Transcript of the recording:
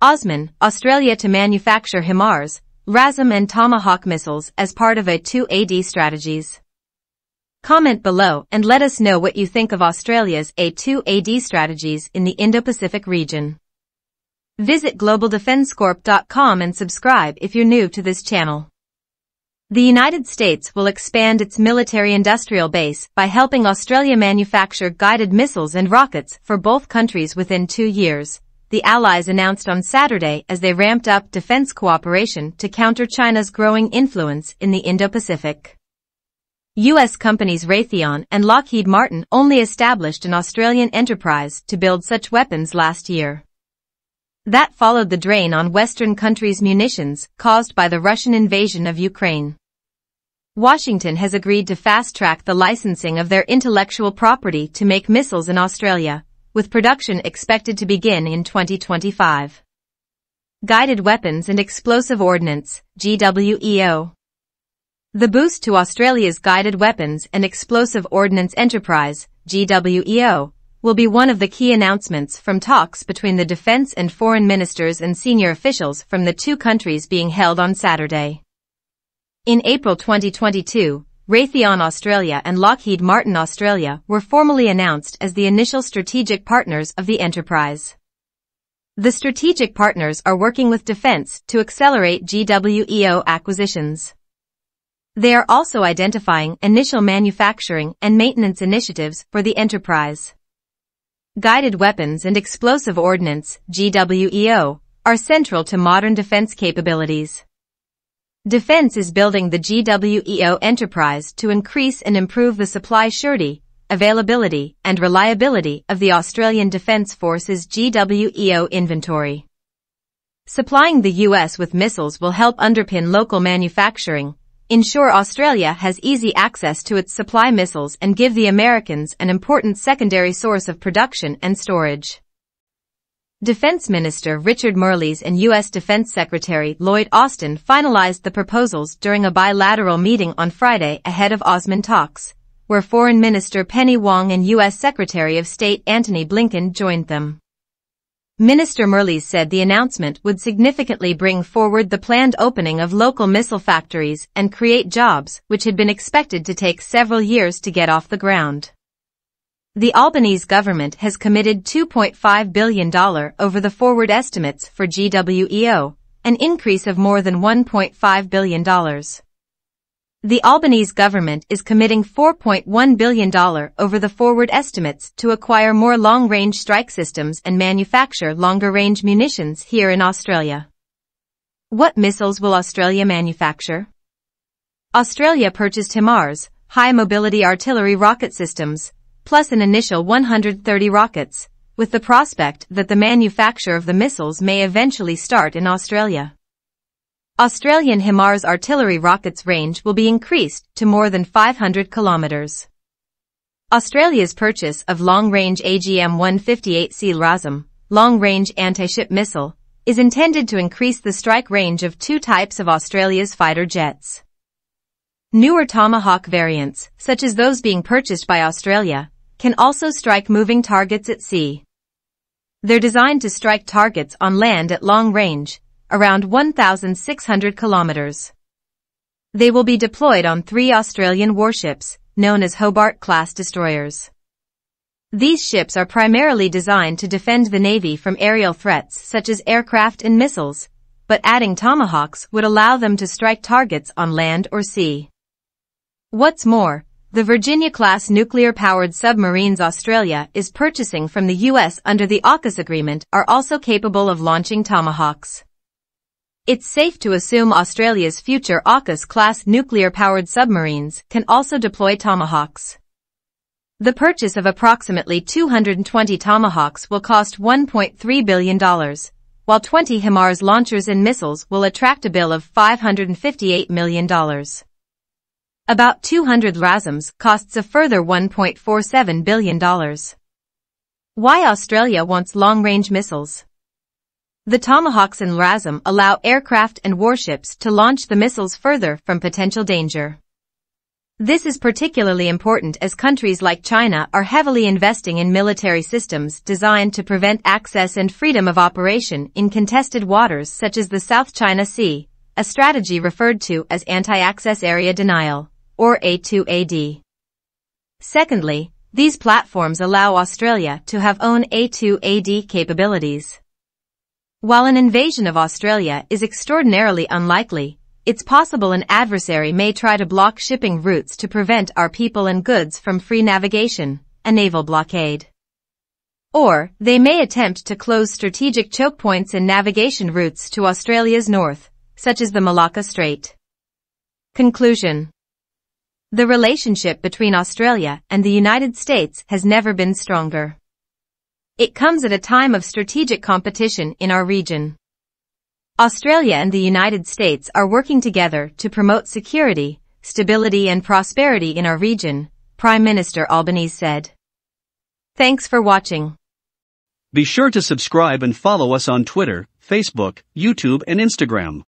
Ausmin, Australia to manufacture HIMARS, LRASM and Tomahawk missiles as part of A2AD strategies. Comment below and let us know what you think of Australia's A2AD strategies in the Indo-Pacific region. Visit globaldefenscorp.com and subscribe if you're new to this channel. The United States will expand its military-industrial base by helping Australia manufacture guided missiles and rockets for both countries within 2 years, the Allies announced on Saturday as they ramped up defense cooperation to counter China's growing influence in the Indo-Pacific. U.S. companies Raytheon and Lockheed Martin only established an Australian enterprise to build such weapons last year. That followed the drain on Western countries' munitions caused by the Russian invasion of Ukraine. Washington has agreed to fast-track the licensing of their intellectual property to make missiles in Australia, with production expected to begin in 2025. Guided Weapons and Explosive Ordnance, GWEO. The boost to Australia's Guided Weapons and Explosive Ordnance Enterprise, GWEO, will be one of the key announcements from talks between the defense and foreign ministers and senior officials from the two countries being held on Saturday. In April 2022, Raytheon Australia and Lockheed Martin Australia were formally announced as the initial strategic partners of the enterprise. The strategic partners are working with defense to accelerate GWEO acquisitions. They are also identifying initial manufacturing and maintenance initiatives for the enterprise. Guided Weapons and Explosive Ordnance, GWEO, are central to modern defense capabilities. Defense is building the GWEO enterprise to increase and improve the supply surety, availability, and reliability of the Australian Defence Force's GWEO inventory. Supplying the U.S. with missiles will help underpin local manufacturing, ensure Australia has easy access to its supply missiles and give the Americans an important secondary source of production and storage. Defense Minister Richard Marles and U.S. Defense Secretary Lloyd Austin finalized the proposals during a bilateral meeting on Friday ahead of Ausmin talks, where Foreign Minister Penny Wong and U.S. Secretary of State Antony Blinken joined them. Minister Marles said the announcement would significantly bring forward the planned opening of local missile factories and create jobs which had been expected to take several years to get off the ground. The Albanese government has committed $2.5 billion over the forward estimates for GWEO, an increase of more than $1.5 billion. The Albanese government is committing $4.1 billion over the forward estimates to acquire more long-range strike systems and manufacture longer-range munitions here in Australia. What missiles will Australia manufacture? Australia purchased HIMARS, high-mobility artillery rocket systems, plus an initial 130 rockets, with the prospect that the manufacture of the missiles may eventually start in Australia. Australian HIMARS artillery rockets range will be increased to more than 500 kilometers. Australia's purchase of long-range AGM-158C LRASM, long-range anti-ship missile, is intended to increase the strike range of two types of Australia's fighter jets. Newer Tomahawk variants, such as those being purchased by Australia, can also strike moving targets at sea. They're designed to strike targets on land at long range, around 1,600 kilometers. They will be deployed on 3 Australian warships, known as Hobart-class destroyers. These ships are primarily designed to defend the Navy from aerial threats such as aircraft and missiles, but adding Tomahawks would allow them to strike targets on land or sea. What's more, the Virginia-class nuclear-powered submarines Australia is purchasing from the U.S. under the AUKUS agreement are also capable of launching Tomahawks. It's safe to assume Australia's future AUKUS-class nuclear-powered submarines can also deploy Tomahawks. The purchase of approximately 220 Tomahawks will cost $1.3 billion, while 20 HIMARS launchers and missiles will attract a bill of $558 million. About 200 LRASMs costs a further $1.47 billion. Why Australia wants long-range missiles? The Tomahawks and LRASM allow aircraft and warships to launch the missiles further from potential danger. This is particularly important as countries like China are heavily investing in military systems designed to prevent access and freedom of operation in contested waters such as the South China Sea, a strategy referred to as anti-access area denial, or A2AD. Secondly, these platforms allow Australia to have own A2AD capabilities. While an invasion of Australia is extraordinarily unlikely, it's possible an adversary may try to block shipping routes to prevent our people and goods from free navigation, a naval blockade. Or, they may attempt to close strategic choke points and navigation routes to Australia's north, such as the Malacca Strait. Conclusion. The relationship between Australia and the United States has never been stronger. It comes at a time of strategic competition in our region. Australia and the United States are working together to promote security, stability and prosperity in our region, Prime Minister Albanese said. Thanks for watching. Be sure to subscribe and follow us on Twitter, Facebook, YouTube and Instagram.